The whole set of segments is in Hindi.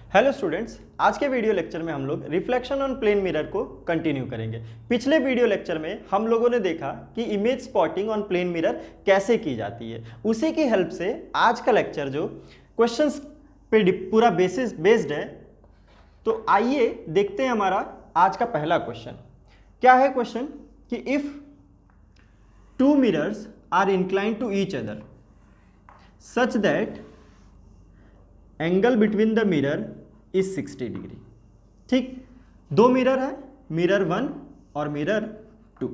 हेलो स्टूडेंट्स, आज के वीडियो लेक्चर में हम लोग रिफ्लेक्शन ऑन प्लेन मिरर को कंटिन्यू करेंगे। पिछले वीडियो लेक्चर में हम लोगों ने देखा कि image spotting on plane mirror कैसे की जाती है। उसी की हेल्प से आज का लेक्चर जो क्वेश्चंस पे पूरा बेस्ड है, तो आइए देखते हैं हमारा आज का पहला क्वेश्चन। क्या है क्वेश्चन कि if two mirrors are inclined to each other such that angle between the mirror is 60 degree. ठीक, दो मिरर है, मिरर 1 और मिरर 2।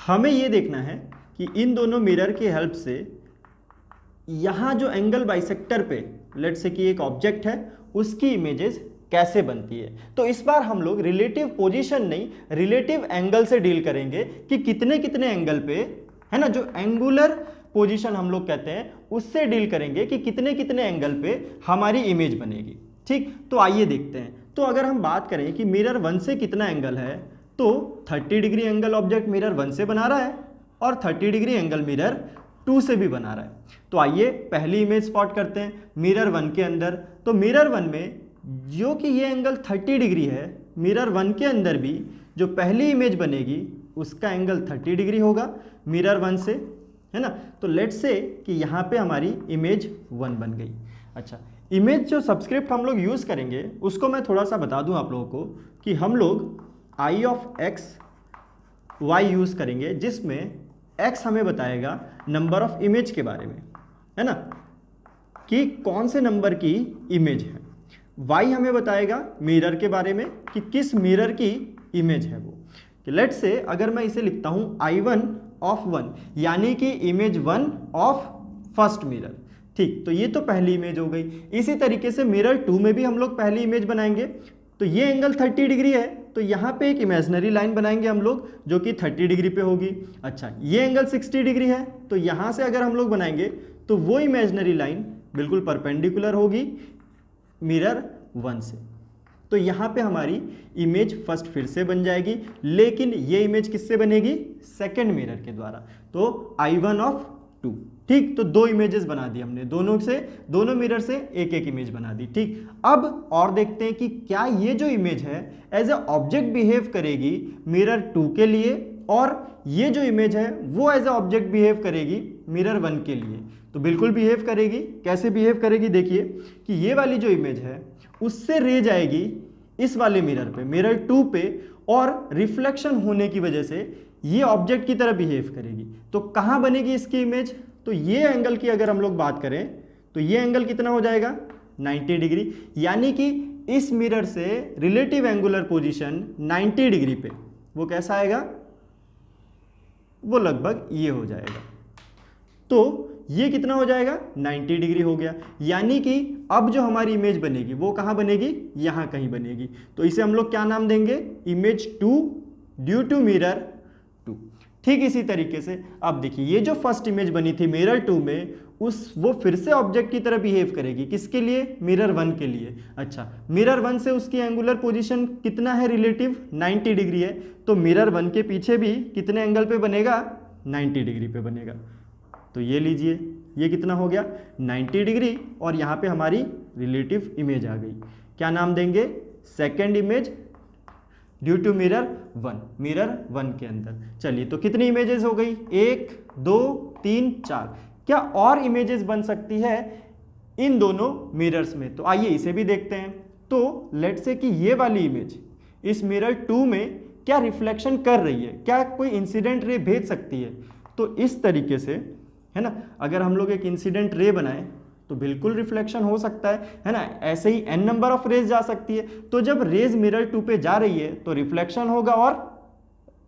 हमें यह देखना है कि इन दोनों मिरर की हेल्प से यहां जो एंगल बाइसेक्टर पे लेट्स से कि एक ऑब्जेक्ट है उसकी इमेजेस कैसे बनती है। तो इस बार हम लोग रिलेटिव पोजीशन नहीं, रिलेटिव एंगल से डील करेंगे कि कितने कितने एंगल पे, है ना, जो एंगुलर पोजीशन हम लोग कहते हैं उससे डील करेंगे कि कितने कितने एंगल पे हमारी इमेज बनेगी। ठीक, तो आइए देखते हैं। तो अगर हम बात करें कि मिरर 1 से कितना एंगल है, तो 30 डिग्री एंगल ऑब्जेक्ट मिरर 1 से बना रहा है और 30 डिग्री एंगल मिरर 2 से भी बना रहा है। तो आइए पहली इमेज स्पॉट करते हैं मिरर 1 के अंदर। तो मिरर 1 में जो कि ये एंगल 30 डिग्री है, मिरर 1 के अंदर भी जो पहली इमेज बनेगी उसका एंगल 30 डिग्री होगा मिरर 1 से, है ना। तो लेट्स से कि यहाँ पे हमारी इमेज 1 बन गई। अच्छा, इमेज जो सब्सक्रिप्ट हम लोग यूज़ करेंगे उसको मैं थोड़ा सा बता दूं आप लोगों को कि हम लोग आई ऑफ एक्स वाई यूज़ करेंगे, जिसमें एक्स हमें बताएगा नंबर ऑफ इमेज के बारे में, है ना, कि कौन से नंबर की इमेज है। वाई हमें बताएगा मिरर के बारे में कि किस मिरर की इमेज है वो। लेट्स से अगर मैं इसे लिखता हूँ I1 ऑफ 1, यानी कि इमेज 1 ऑफ फर्स्ट मिरर। ठीक, तो ये तो पहली इमेज हो गई। इसी तरीके से मिरर 2 में भी हम लोग पहली इमेज बनाएंगे। तो ये एंगल 30 डिग्री है, तो यहाँ पे एक इमेजिनरी लाइन बनाएंगे हम लोग जो कि 30 डिग्री पे होगी। अच्छा, ये एंगल 60 डिग्री है, तो यहाँ से अगर हम लोग बनाएंगे तो वो इमेजिनरी लाइन बिल्कुल परपेंडिकुलर होगी मिरर 1 से। तो यहाँ पे हमारी इमेज फर्स्ट फिर से बन जाएगी, लेकिन ये इमेज किससे बनेगी? सेकंड मिरर के द्वारा। तो I1 ऑफ 2। ठीक, तो दो इमेजेस बना दी हमने, दोनों मिरर से एक एक इमेज बना दी। ठीक, अब और देखते हैं कि क्या ये जो इमेज है एज ए ऑब्जेक्ट बिहेव करेगी मिरर 2 के लिए, और ये जो इमेज है वो एज ए ऑब्जेक्ट बिहेव करेगी मिरर 1 के लिए। तो बिल्कुल बिहेव करेगी। कैसे बिहेव करेगी? देखिए कि ये वाली जो इमेज है उससे रे जाएगी इस वाले मिरर पे, मिरर 2 पे, और रिफ्लेक्शन होने की वजह से ये ऑब्जेक्ट की तरह बिहेव करेगी। तो कहाँ बनेगी इसकी इमेज? तो ये एंगल की अगर हम लोग बात करें तो ये एंगल कितना हो जाएगा? 90 डिग्री, यानी कि इस मिरर से रिलेटिव एंगुलर पोजीशन 90 डिग्री पे वो कैसा आएगा? वो लगभग ये हो जाएगा। तो ये कितना हो जाएगा? 90 डिग्री हो गया, यानी कि अब जो हमारी इमेज बनेगी वो कहाँ बनेगी? यहाँ कहीं बनेगी। तो इसे हम लोग क्या नाम देंगे? Image 2 due to mirror 2। ठीक, इसी तरीके से अब देखिए ये जो फर्स्ट इमेज बनी थी मिरर 2 में, वो फिर से ऑब्जेक्ट की तरह बिहेव करेगी। किसके लिए? मिरर 1 के लिए। अच्छा, मिरर 1 से उसकी एंगुलर पोजीशन कितना है रिलेटिव? 90 डिग्री है। तो मिरर 1 के पीछे भी कितने एंगल पे बनेगा? 90 डिग्री पे बनेगा। तो ये लीजिए, ये कितना हो गया? 90 डिग्री, और यहाँ पे हमारी रिलेटिव इमेज आ गई। क्या नाम देंगे? Second image due to mirror 1, mirror 1 के अंदर। चलिए, तो कितनी इमेजेस हो गई? 1 2 3 4। क्या और इमेजेस बन सकती है इन दोनों मिरर्स में? तो आइए इसे भी देखते हैं। तो लेट्स से कि ये वाली इमेज इस मिरर 2 में क्या रिफ्लेक्शन कर रही है? क्या कोई इंसिडेंट रे भेज सकती है? तो इस तरीके से, है ना, अगर हम लोग एक इंसिडेंट रे बनाएं तो बिल्कुल रिफ्लेक्शन हो सकता है ना। ऐसे ही n नंबर ऑफ रेज जा सकती है। तो जब रेज मिरर 2 पे जा रही है तो रिफ्लेक्शन होगा और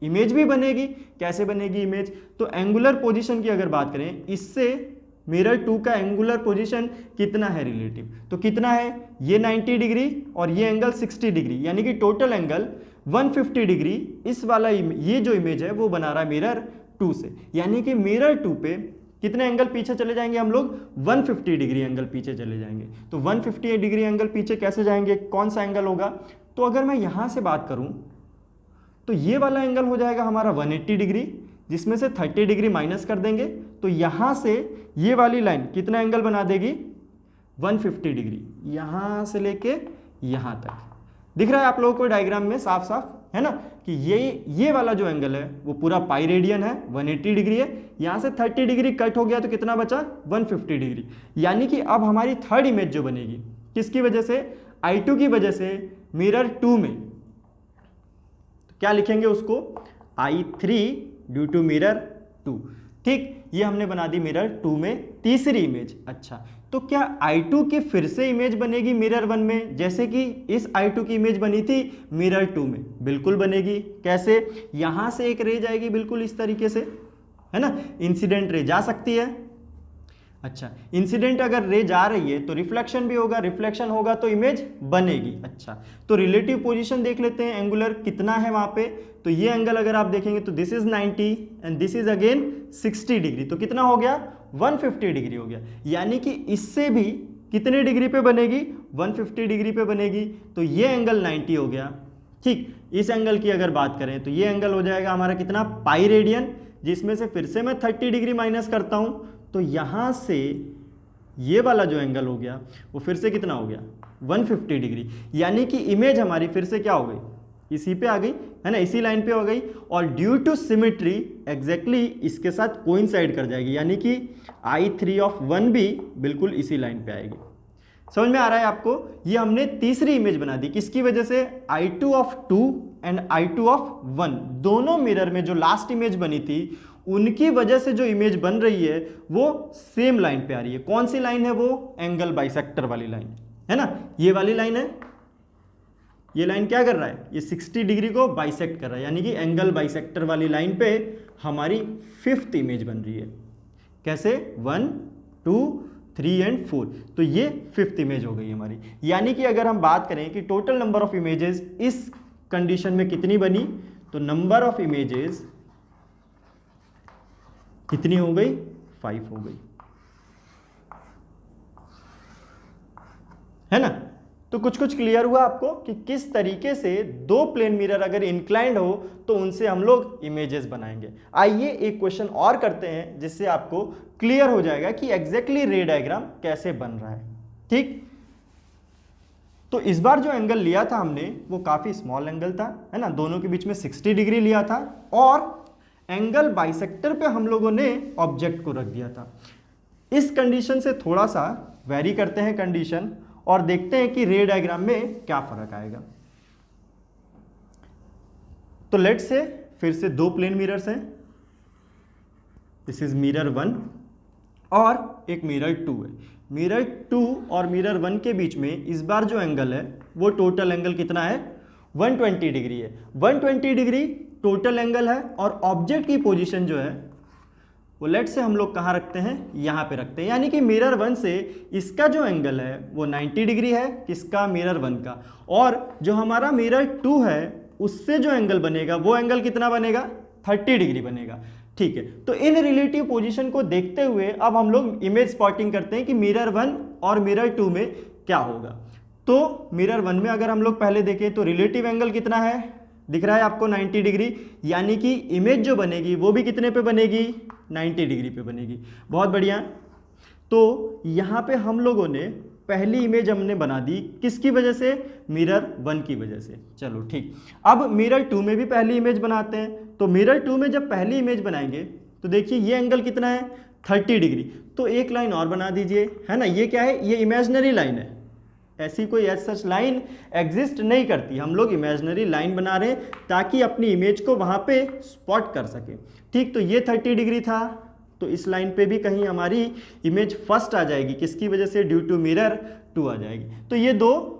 इमेज भी बनेगी। कैसे बनेगी इमेज? तो एंगुलर पोजीशन की अगर बात करें, इससे मिरर 2 का एंगुलर पोजीशन कितना है रिलेटिव? तो कितना है? ये 90 डिग्री और ये एंगल 60 डिग्री, यानी कि टोटल एंगल 150 डिग्री इस वाला ये जो इमेज है वो बना रहा है मिरर 2 से। यानी कि मिरर 2 पे कितने एंगल पीछे चले जाएंगे हम लोग? 150 डिग्री एंगल पीछे चले जाएंगे। तो 150 डिग्री एंगल पीछे कैसे जाएंगे? कौन सा एंगल होगा? तो अगर मैं यहां से बात करूं तो ये वाला एंगल हो जाएगा हमारा 180 डिग्री, जिसमें से 30 डिग्री माइनस कर देंगे। तो यहां से ये वाली लाइन कितना एंगल बना देगी? 150 डिग्री, यहाँ से लेके यहाँ तक। दिख रहा है आप लोगों को डायग्राम में साफ साफ, है ना, कि ये वाला जो एंगल है वो पूरा पाई रेडियन है, 180 डिग्री है। यहाँ से 30 डिग्री कट हो गया तो कितना बचा, 150 डिग्री। यानी कि अब हमारी थर्ड इमेज जो बनेगी किसकी वजह से, I2 की वजह से मिरर 2 में, तो क्या लिखेंगे उसको, I3 ड्यू टू मिरर 2। ठीक, ये हमने बना दी मिरर 2 में तीसरी इमेज। अच्छा, तो क्या I2 की फिर से इमेज बनेगी मिरर 1 में, जैसे कि इस I2 की इमेज बनी थी मिरर 2 में? बिल्कुल बनेगी। कैसे, यहां से एक रे जाएगी बिल्कुल इस तरीके से, है ना, इंसिडेंट रे जा सकती है। अच्छा, इंसिडेंट अगर रे जा रही है तो रिफ्लेक्शन भी होगा, रिफ्लेक्शन होगा तो इमेज बनेगी। अच्छा, तो रिलेटिव पोजीशन देख लेते हैं, एंगुलर कितना है वहां पे। तो ये एंगल अगर आप देखेंगे तो this is 90 and this is again 60 degree, तो कितना हो गया, 150 डिग्री हो गया। यानी कि इससे भी कितने डिग्री पे बनेगी, 150 डिग्री पे बनेगी। तो ये एंगल 90 हो गया। ठीक, इस एंगल की अगर बात करें तो ये एंगल हो जाएगा हमारा कितना, पाई रेडियन, जिसमें से फिर से मैं 30 डिग्री माइनस करता हूं, तो यहां से ये वाला जो एंगल हो गया वो फिर से कितना हो गया, 150 डिग्री। यानी कि इमेज हमारी फिर से क्या हो गई, इसी पे आ गई, है ना, इसी लाइन पे हो गई, और ड्यू टू सिमेट्री एग्जैक्टली इसके साथ कोइंसाइड कर जाएगी। यानी कि I3 ऑफ 1 भी बिल्कुल इसी लाइन पे आएगी। समझ में आ रहा है आपको? ये हमने तीसरी इमेज बना दी, किसकी वजह से, I2 of 2 and I2 of 1, दोनों मिरर में जो लास्ट इमेज बनी थी उनकी वजह से जो इमेज बन रही है वो सेम लाइन पे आ रही है। कौन सी लाइन है वो, एंगल बाइसेक्टर वाली लाइन, है ना, ये वाली लाइन है। ये लाइन क्या कर रहा है, ये 60 डिग्री को बाइसेक्ट कर रहा है, यानी कि एंगल बाइसेक्टर वाली लाइन पे हमारी फिफ्थ इमेज बन रही है। कैसे, 1 2 3 एंड 4, तो ये फिफ्थ इमेज हो गई हमारी। यानी कि अगर हम बात करें कि टोटल नंबर ऑफ इमेजेस इस कंडीशन में कितनी बनी, तो नंबर ऑफ इमेजेस कितनी हो गई, 5 हो गई, है ना। तो कुछ कुछ क्लियर हुआ आपको कि किस तरीके से दो प्लेन मिरर अगर इंक्लाइंड हो तो उनसे हम लोग इमेजेस बनाएंगे। आइए एक क्वेश्चन और करते हैं जिससे आपको क्लियर हो जाएगा कि एग्जैक्टली रे डायग्राम कैसे बन रहा है। ठीक, तो इस बार जो एंगल लिया था हमने वो काफी स्मॉल एंगल था, है ना, दोनों के बीच में 60 डिग्री लिया था, और एंगल बाइसेक्टर पे हम लोगों ने ऑब्जेक्ट को रख दिया था। इस कंडीशन से थोड़ा सा वेरी करते हैं कंडीशन और देखते हैं कि रे डायग्राम में क्या फर्क आएगा। तो लेट्स से फिर से दो प्लेन मिरर्स हैं, दिस इज मिरर 1 और एक मिरर 2 है। मिरर 2 और मिरर 1 के बीच में इस बार जो एंगल है वो टोटल एंगल कितना है, 120 डिग्री है। 120 डिग्री टोटल एंगल है, और ऑब्जेक्ट की पोजीशन जो है वो लेट से हम लोग कहाँ रखते हैं, यहाँ पे रखते हैं। यानी कि मिरर 1 से इसका जो एंगल है वो 90 डिग्री है, किसका, मिरर 1 का, और जो हमारा मिरर 2 है उससे जो एंगल बनेगा वो एंगल कितना बनेगा, 30 डिग्री बनेगा। ठीक है, तो इन रिलेटिव पोजीशन को देखते हुए अब हम लोग इमेज स्पॉटिंग करते हैं कि मिरर 1 और मिरर 2 में क्या होगा। तो मिरर 1 में अगर हम लोग पहले देखें तो रिलेटिव एंगल कितना है, दिख रहा है आपको, 90 डिग्री। यानी कि इमेज जो बनेगी वो भी कितने पे बनेगी, 90 डिग्री पे बनेगी। बहुत बढ़िया। तो यहाँ पे हम लोगों ने पहली इमेज हमने बना दी, किसकी वजह से, मिरर 1 की वजह से। चलो ठीक, अब मिरर 2 में भी पहली इमेज बनाते हैं। तो मिरर 2 में जब पहली इमेज बनाएंगे तो देखिए ये एंगल कितना है, 30 डिग्री। तो एक लाइन और बना दीजिए, है ना, ये क्या है, ये इमेजिनरी लाइन है, ऐसी कोई एज सच लाइन एग्जिस्ट नहीं करती। हम लोग इमेजिनरी लाइन बना रहे हैं ताकि अपनी इमेज को वहां पे स्पॉट कर सके। ठीक, तो ये 30 डिग्री था, तो इस लाइन पे भी कहीं हमारी इमेज फर्स्ट आ जाएगी, किसकी वजह से, ड्यू टू मिरर 2 आ जाएगी। तो ये दो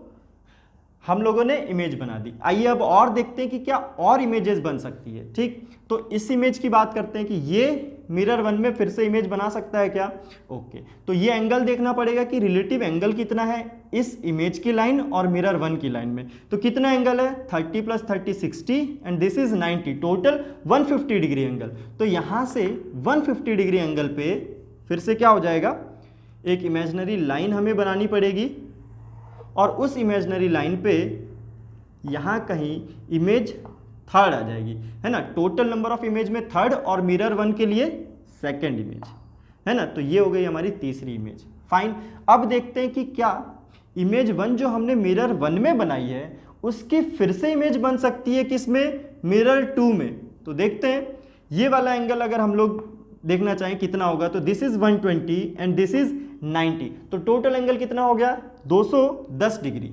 हम लोगों ने इमेज बना दी। आइए अब और देखते हैं कि क्या और इमेजेस बन सकती है। ठीक, तो इस इमेज की बात करते हैं कि ये मिरर 1 में फिर से इमेज बना सकता है क्या। ओके, तो ये एंगल देखना पड़ेगा कि रिलेटिव एंगल कितना है इस इमेज की लाइन और मिरर 1 की लाइन में। तो कितना एंगल है, 30 + 30 60 and this is 90, total 150 degree angle. तो यहां से 150 डिग्री एंगल पे फिर से क्या हो जाएगा, एक इमेजिनरी लाइन हमें बनानी पड़ेगी, और उस इमेजिनरी लाइन पे यहाँ कहीं इमेज थर्ड आ जाएगी, है ना। टोटल नंबर ऑफ इमेज में थर्ड, और मिरर 1 के लिए सेकंड इमेज, है ना। तो ये हो गई हमारी तीसरी इमेज। फाइन। अब देखते हैं कि क्या इमेज 1 जो हमने मिरर 1 में बनाई है उसकी फिर से इमेज बन सकती है किसमें, मिरर 2 में। तो देखते हैं, ये वाला एंगल अगर हम लोग देखना चाहें कितना होगा, तो this is 120 and this is 90, तो टोटल एंगल कितना हो गया 210 डिग्री।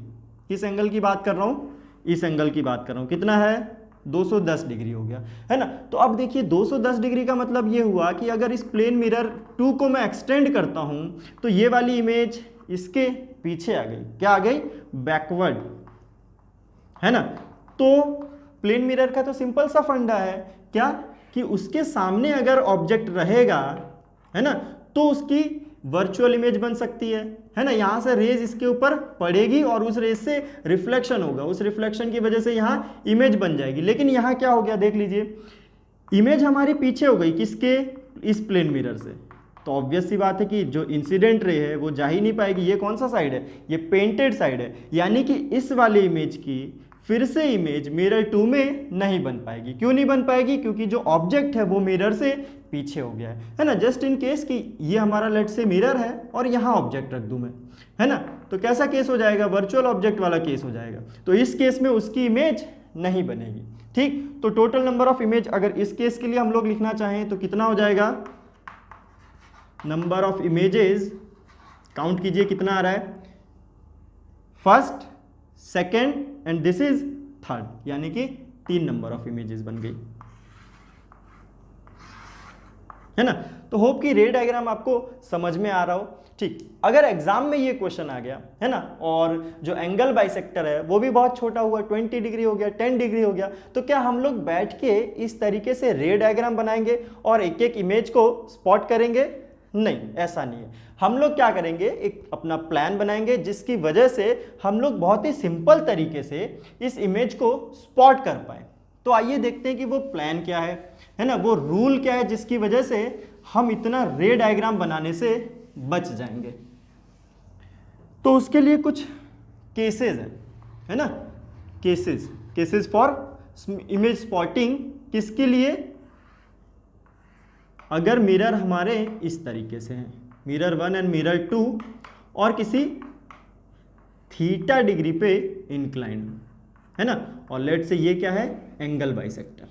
किस एंगल की बात कर रहा हूं, इस एंगल की बात कर रहा हूं, कितना है 210 डिग्री हो गया, है ना। तो अब देखिए 210 डिग्री का मतलब ये हुआ कि अगर इस प्लेन मिरर 2 को मैं एक्सटेंड करता हूं तो ये वाली इमेज इसके पीछे आ गई, क्या आ गई, बैकवर्ड, है ना। तो प्लेन मिरर का तो सिंपल सा फंडा है, क्या कि उसके सामने अगर ऑब्जेक्ट रहेगा, है ना, तो उसकी वर्चुअल इमेज बन सकती है ना। यहां से रेज इसके ऊपर पड़ेगी और उस रेज से रिफ्लेक्शन होगा, उस रिफ्लेक्शन की वजह से यहां इमेज बन जाएगी। लेकिन यहां क्या हो गया, देख लीजिए, इमेज हमारी पीछे हो गई, किसके, इस प्लेन मिरर से। तो ऑब्वियस सी बात है कि जो इंसिडेंट रे है वो जा ही नहीं पाएगी। ये कौन सा साइड है, ये पेंटेड साइड है, यानी कि इस वाले इमेज की फिर से इमेज मिरर 2 में नहीं बन पाएगी। क्यों नहीं बन पाएगी, क्योंकि जो ऑब्जेक्ट है वो मिरर से पीछे हो गया है ना। जस्ट इन केस कि ये हमारा लेट से मिरर है और यहाँ ऑब्जेक्ट रख दूं मैं, है ना, तो कैसा केस हो जाएगा, वर्चुअल ऑब्जेक्ट वाला केस हो जाएगा। तो इस केस में उसकी इमेज नहीं बनेगी, ठीक। तो टोटल नंबर ऑफ इमेज अगर इस केस के लिए हम लोग लिखना चाहें तो कितना हो जाएगा, नंबर ऑफ इमेजेस, काउंट कीजिए कितना आ रहा है, first, second and this is third, यानी कि 3 नंबर ऑफ इमेजेस बन गई, है ना। तो होप कि रे डायग्राम आपको समझ में आ रहा हो, ठीक। अगर एग्जाम में ये क्वेश्चन आ गया, है ना, और जो एंगल बाइसेक्टर है वो भी बहुत छोटा हुआ, 20 डिग्री हो गया, 10 डिग्री हो गया, तो क्या हम लोग बैठ के इस तरीके से रे डायग्राम बनाएंगे और एक एक इमेज को स्पॉट करेंगे? नहीं, ऐसा नहीं है। हम लोग क्या करेंगे, एक अपना प्लान बनाएंगे जिसकी वजह से हम लोग बहुत ही सिंपल तरीके से इस इमेज को स्पॉट कर पाए। तो आइए देखते हैं कि वो प्लान क्या है ना, वो रूल क्या है जिसकी वजह से हम इतना रे डायग्राम बनाने से बच जाएंगे। तो उसके लिए कुछ केसेस हैं, है ना, केसेस फॉर इमेज स्पॉटिंग। किसके लिए, अगर मिरर हमारे इस तरीके से हैं, मिरर 1 एंड मिरर 2, और किसी थीटा डिग्री पे इंक्लाइंड, है ना, और लेट से ये क्या है, एंगल बाइसेक्टर,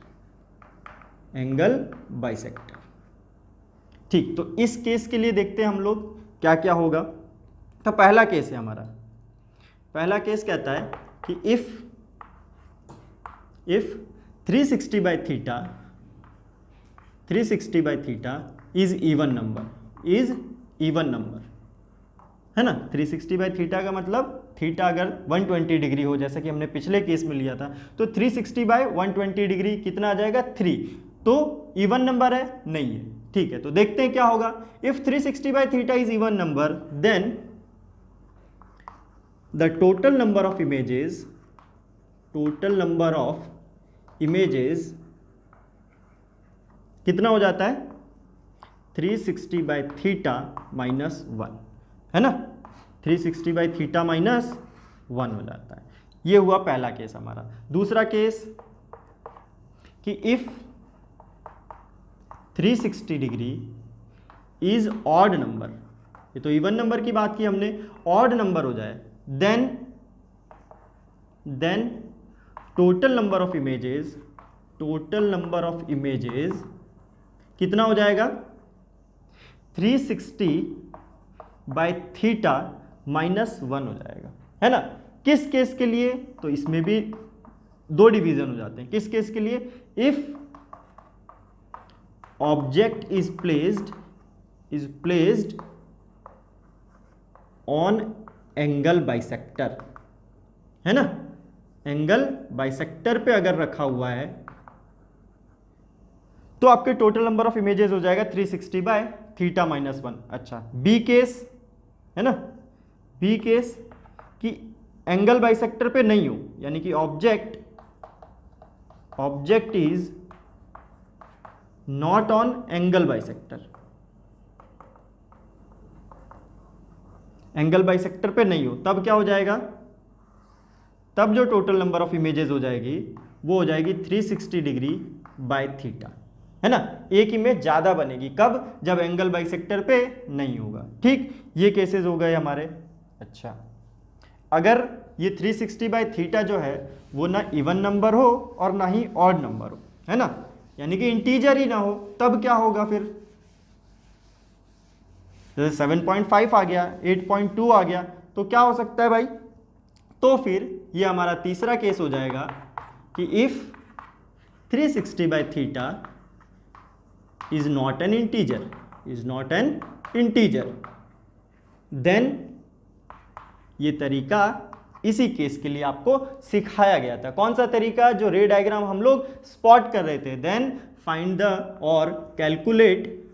ठीक। तो इस केस के लिए देखते हैं हम लोग क्या क्या होगा। तो पहला केस है हमारा, पहला केस कहता है कि if 360 by theta is even number, है ना। 360 बाई थीटा का मतलब थीटा अगर 120 डिग्री हो, जैसा कि हमने पिछले केस में लिया था, तो 360 बाई 120 डिग्री कितना आ जाएगा, 3। तो इवन नंबर है, नहीं है, ठीक है। तो देखते हैं क्या होगा। If 360 by theta is even number, then the total number of images कितना हो जाता है, 360 बाई थीटा माइनस 1, है ना, 360 बाई थीटा माइनस 1 हो जाता है। ये हुआ पहला केस हमारा। दूसरा केस कि if 360 degree is odd number, ये तो इवन नंबर की बात की हमने, ऑड नंबर हो जाए, then total number of images कितना हो जाएगा, 360 बाई थीटा माइनस 1 हो जाएगा, है ना। किस केस के लिए, तो इसमें भी 2 डिवीजन हो जाते हैं। किस केस के लिए, if object is placed on angle bisector, है ना, एंगल बाइसेक्टर पे अगर रखा हुआ है तो आपके टोटल नंबर ऑफ इमेजेस हो जाएगा 360 बाय थीटा माइनस 1। अच्छा, बी केस, है ना, बी केस कि एंगल बाइसेक्टर पे नहीं हो, यानी कि object is not on angle bisector, angle bisector पे नहीं हो, तब क्या हो जाएगा, तब जो टोटल नंबर ऑफ इमेजेस हो जाएगी वो हो जाएगी 360 डिग्री बाय थीटा, है ना, एक इमेज ज़्यादा बनेगी। कब? जब एंगल बाइसेक्टर पे नहीं होगा। ठीक, ये केसेस हो गए हमारे। अच्छा, अगर ये 360 बाई थीटा जो है वो ना इवन नंबर हो और ना ही ऑड नंबर हो, है ना, यानी कि इंटीजर ही ना हो, तब क्या होगा फिर? जैसे 7.5 आ गया, 8.2 आ गया, तो क्या हो सकता है भाई? तो फिर ये हमारा तीसरा केस हो जाएगा कि if 360 by theta is not an integer, then ये तरीका इसी केस के लिए आपको सिखाया गया था। कौन सा तरीका? जो रे डायग्राम हम लोग स्पॉट कर रहे थे। देन फाइंड द और calculate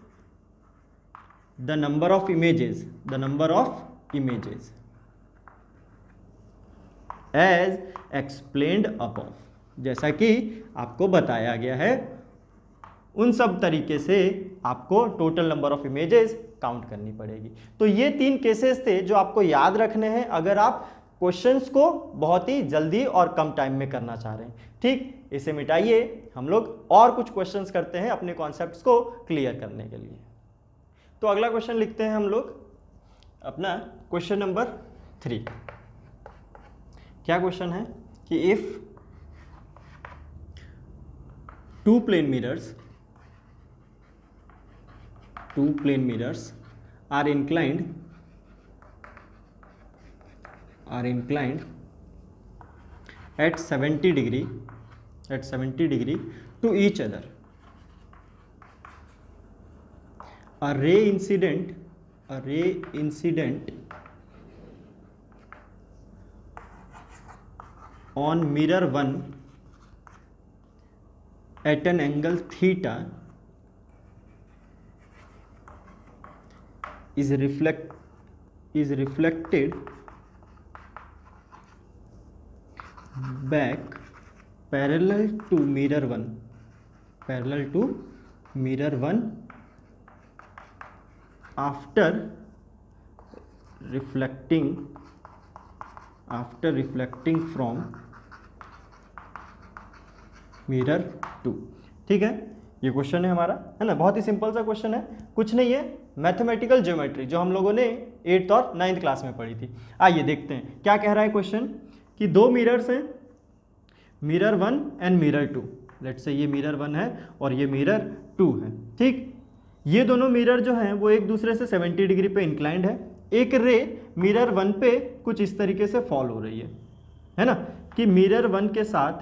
the number of images as explained above, जैसा कि आपको बताया गया है। उन सब तरीके से आपको total number of images count करनी पड़ेगी। तो ये 3 केसेस थे जो आपको याद रखने हैं अगर आप क्वेश्चंस को बहुत ही जल्दी और कम टाइम में करना चाह रहे हैं। ठीक, इसे मिटाइए, हम लोग और कुछ क्वेश्चंस करते हैं अपने कॉन्सेप्ट्स को क्लियर करने के लिए। तो अगला क्वेश्चन लिखते हैं हम लोग अपना क्वेश्चन नंबर 3। क्या क्वेश्चन है कि if 2 plane mirrors are inclined at 70 degree to each other, a ray incident on mirror 1 at an angle theta is reflected back parallel to mirror 1 after reflecting from mirror 2। ठीक है, ये क्वेश्चन है हमारा, है ना, बहुत ही सिंपल सा क्वेश्चन है, कुछ नहीं है, मैथमेटिकल ज्योमेट्री जो हम लोगों ने 8th और 9th क्लास में पढ़ी थी। आइए देखते हैं क्या कह रहा है क्वेश्चन कि 2 मिरर्स हैं, mirror 1 and mirror 2। Let's say ये मिरर 1 है और ये मिरर 2 है। ठीक, ये दोनों मिरर जो हैं वो एक दूसरे से 70 डिग्री पे इंक्लाइंड है। एक रे मिरर 1 पे कुछ इस तरीके से फॉल हो रही है ना, कि मिरर 1 के साथ,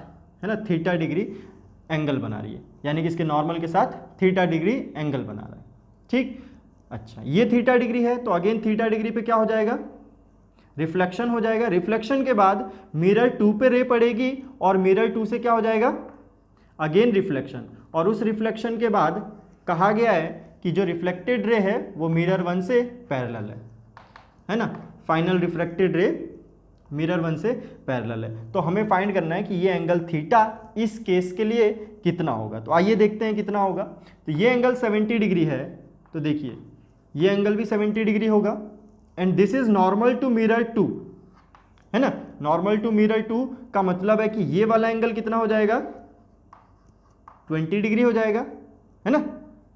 है ना, थीटा डिग्री एंगल बना रही है, यानी कि इसके नॉर्मल के साथ थीटा डिग्री एंगल बना रहा है। ठीक, अच्छा, ये थीटा डिग्री है तो अगेन थीटा डिग्री पे क्या हो जाएगा? रिफ्लेक्शन हो जाएगा। रिफ्लेक्शन के बाद मिरर 2 पे रे पड़ेगी और मिरर 2 से क्या हो जाएगा? अगेन रिफ्लेक्शन, और उस रिफ्लेक्शन के बाद कहा गया है कि जो रिफ्लेक्टेड रे है वो मिरर 1 से पैरेलल है ना, फाइनल रिफ्लेक्टेड रे मिरर 1 से पैरेलल है। तो हमें फाइंड करना है कि ये एंगल थीटा इस केस के लिए कितना होगा। तो आइए देखते हैं कितना होगा। तो ये एंगल 70 डिग्री है, तो देखिए ये एंगल भी 70 डिग्री होगा, and this is normal to mirror 2, है ना। नॉर्मल टू मिरर 2 का मतलब है कि ये वाला एंगल कितना हो जाएगा? 20 डिग्री हो जाएगा, है ना।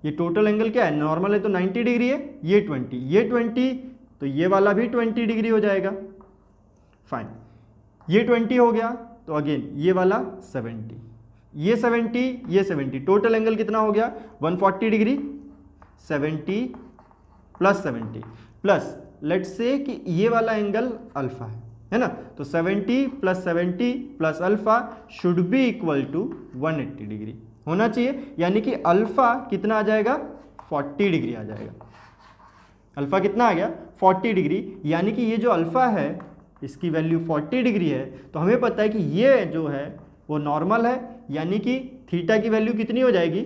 ये टोटल एंगल क्या है? नॉर्मल है तो 90 डिग्री है, ये 20, तो ये वाला भी 20 डिग्री हो जाएगा। फाइन, ये 20 हो गया, तो अगेन ये वाला 70, ये 70, टोटल एंगल कितना हो गया? 140 degree. 70 plus 70 plus let's say कि ये वाला एंगल अल्फा है ना, तो 70 plus 70 plus alpha should be equal to 180 degree होना चाहिए, यानी कि अल्फा कितना आ जाएगा? 40 डिग्री आ जाएगा। अल्फा कितना आ गया? 40 डिग्री, यानी कि ये जो अल्फा है इसकी वैल्यू 40 डिग्री है, तो हमें पता है कि ये जो है वो नॉर्मल है, यानी कि थीटा की वैल्यू कितनी हो जाएगी?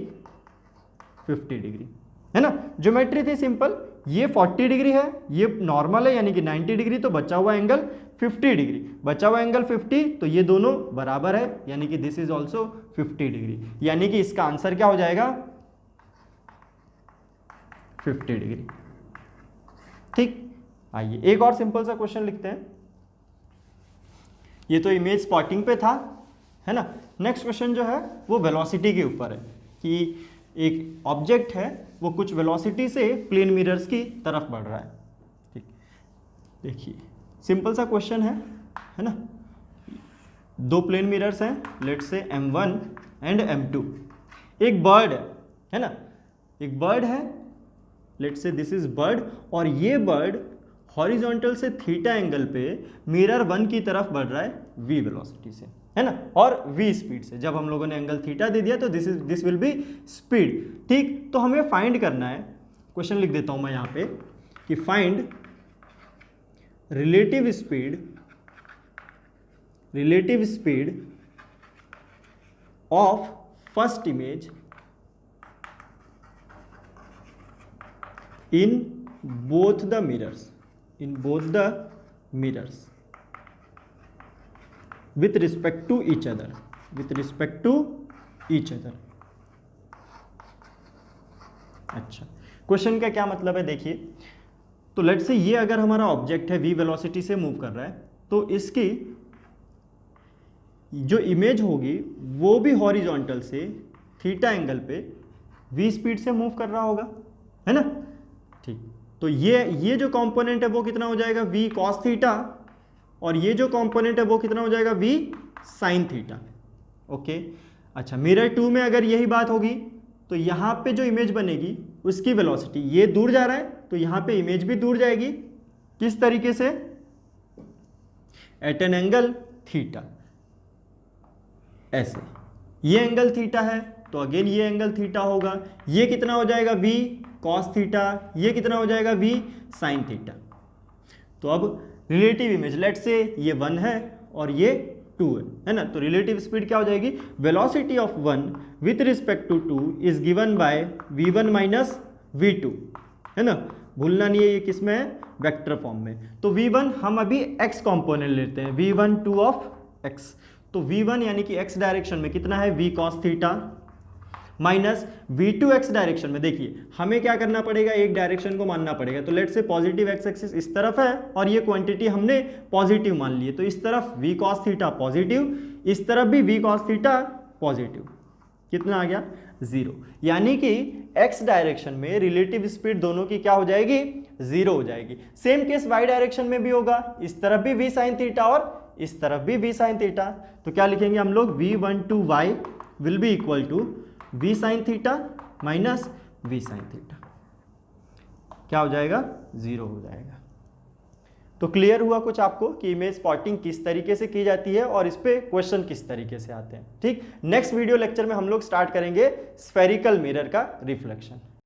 50 डिग्री, है ना। ज्योमेट्री थी सिंपल, ये 40 डिग्री है, ये नॉर्मल है यानी कि 90 डिग्री, तो बचा हुआ एंगल 50 डिग्री, बचा हुआ एंगल 50, तो ये दोनों बराबर है, यानी कि दिस इज ऑल्सो 50 डिग्री, यानी कि इसका आंसर क्या हो जाएगा? 50 डिग्री। ठीक, आइए एक और सिंपल सा क्वेश्चन लिखते हैं। ये तो इमेज स्पॉटिंग पे था, है ना। नेक्स्ट क्वेश्चन जो है वो वेलोसिटी के ऊपर है कि एक ऑब्जेक्ट है वो कुछ वेलोसिटी से प्लेन मिरर्स की तरफ बढ़ रहा है। ठीक, देखिए सिंपल सा क्वेश्चन है ना। दो प्लेन मिरर्स हैं, let's say M1 and M2। एक बर्ड है ना, एक बर्ड है, let's say this is bird, और ये बर्ड हॉरिजॉन्टल से थीटा एंगल पे मिरर 1 की तरफ बढ़ रहा है v वेलोसिटी से, है ना, और v स्पीड से। जब हम लोगों ने एंगल थीटा दे दिया तो दिस विल बी स्पीड। ठीक, तो हमें फाइंड करना है, क्वेश्चन लिख देता हूं मैं यहां पे कि find relative speed of first image in both the mirrors with respect to each other अच्छा, क्वेश्चन का क्या मतलब है देखिए। तो लेट्स से ये अगर हमारा ऑब्जेक्ट है v वेलोसिटी से मूव कर रहा है, तो इसकी जो इमेज होगी वो भी हॉरिजॉन्टल से थीटा एंगल पे v स्पीड से मूव कर रहा होगा, है ना। ठीक, तो ये जो कंपोनेंट है वो कितना हो जाएगा v cos थीटा, और ये जो कंपोनेंट है वो कितना हो जाएगा v sin थीटा। ओके, अच्छा, मिरर 2 में अगर यही बात होगी तो यहाँ पे जो इमेज बनेगी उसकी वेलोसिटी, ये दूर जा रहा है तो यहाँ पे इमेज भी दूर जाएगी। किस तरीके से? एट एन एंगल थीटा, ऐसे। ये एंगल थीटा है तो अगेन ये एंगल थीटा होगा। ये कितना हो जाएगा v cos थीटा, ये कितना हो जाएगा v sin थीटा। तो अब रिलेटिव इमेज, लेट्स से ये 1 है और ये 2 है ना, तो रिलेटिव स्पीड क्या हो जाएगी? Velocity of 1 with respect to 2 is given by v1 minus v2, है ना। भूलना नहीं है ये किस में है? वेक्टर फॉर्म में। तो v1 हम अभी x कंपोनेंट लेते हैं, v1 2 ऑफ x। तो v1 यानी कि x डायरेक्शन में कितना है? v cos theta minus v2 x direction में, देखिए हमें क्या करना पड़ेगा, एक डायरेक्शन को मानना पड़ेगा। तो let's say positive x axis इस तरफ है और ये क्वांटिटी हमने पॉजिटिव मान ली है, तो इस तरफ v cos थीटा पॉजिटिव, इस तरफ भी v cos थीटा पॉजिटिव। कितना आ गया? 0। यानी कि x डायरेक्शन में रिलेटिव स्पीड दोनों की क्या हो जाएगी? 0 हो जाएगी। सेम केस y डायरेक्शन में भी होगा, इस तरफ भी v sin थीटा और इस तरफ भी v sin थीटा। तो क्या लिखेंगे हम लोग? v12y will be equal to v sin theta minus v sin theta. क्या हो जाएगा? 0 हो जाएगा। तो क्लियर हुआ कुछ आपको कि इमेज स्पॉटिंग किस तरीके से की जाती है और इस पे क्वेश्चन किस तरीके से आते हैं। ठीक, नेक्स्ट वीडियो लेक्चर में हम लोग स्टार्ट करेंगे स्फेरिकल मिरर का रिफ्लेक्शन।